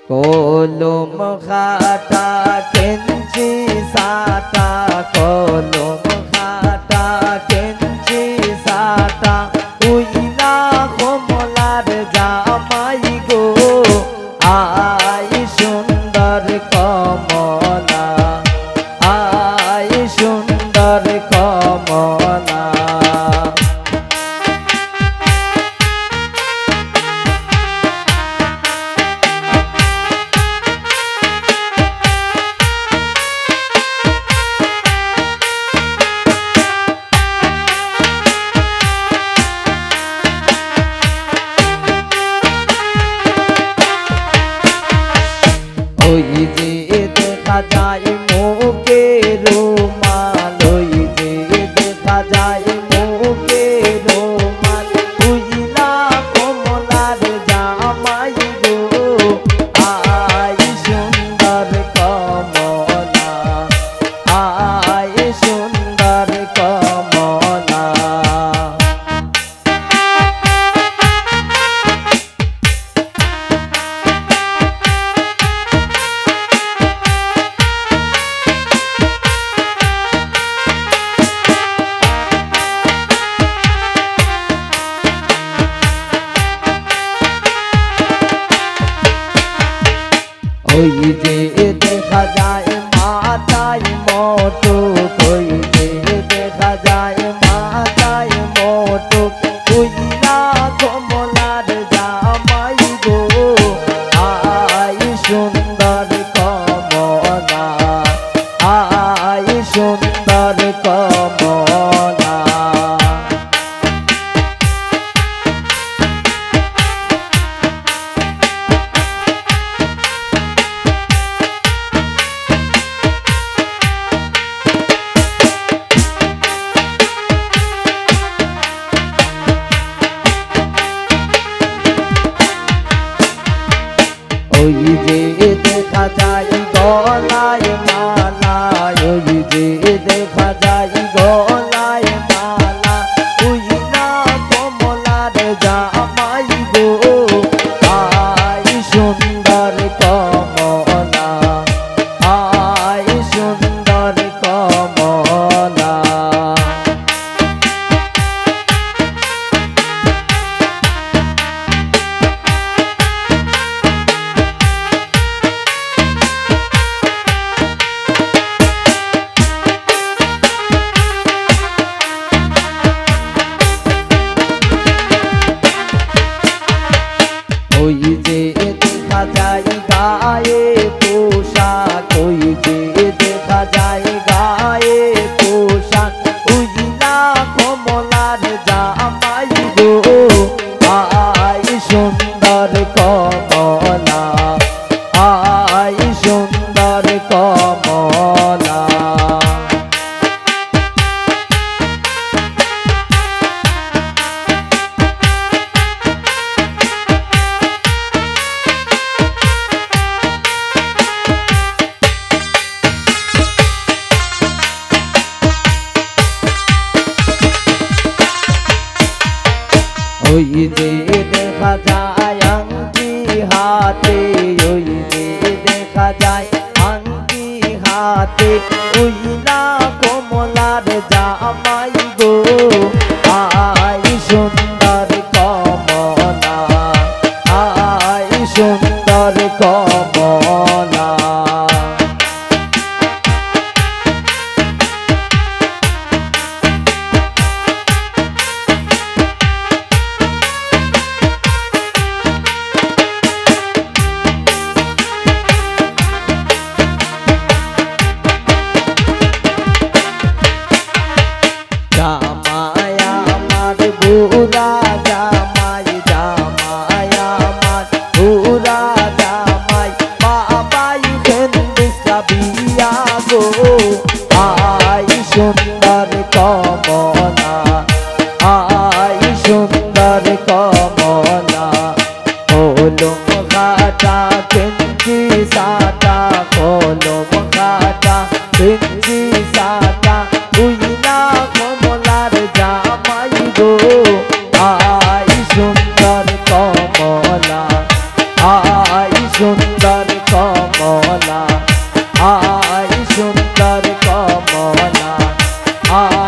কলম খাতা কেঞ্চি সাটা কলম খাতা কেঞ্চি সাটা উইলা কমলার জামাই গো আই সুন্দর কমলা আই সুন্দর কমলা ওই যে দেখা যায় মুখে রুমাল ওই যে দেখা যায় মুখে রুমাল উইলা কমলার জামাই গো আই সুন্দর কমলা আই সুন্দর কমলা ওই যে দেখা যায় মাথায় মোটু ওই যে দেখা যায় মাথায় মোটু উইলা কমলার জামাই গো আই সুন্দর কমলা আই সুন্দর কমলা ওই যে দেখা যায় গলায় মালা ওই যে দেখা যায় গলায় মালা উইলা কমলার জামাই গো আই সুন্দর কমলা আই সুন্দর কমলা ওই যে দেখা যায় গায়ে পোশাক ওই যে দেখা যায় গায়ে পোশাক উইলা কমলার জামাই গো আই সুন্দর কমলা আই সুন্দর কমলা ওই যে দেখা যায় আংটি হাতে ওই যে দেখা যায় আংটি হাতে উইলা কমলার জামাই গো আই সুন্দর কমলা আই সুন্দর কমলা জামাই আমার বুড়া জামাই জামাই আমার বুড়া জামাই বাবাই খেন্দিসা বিয়া গো আই সুন্দর কমলা আই সুন্দর কমলা কলম খাতা কেঞ্চি সাটা কলম খাতা কেঞ্চি সাটা উইলা কমলার জামাই গো আই সুন্দর কমলা আই সুন্দর আ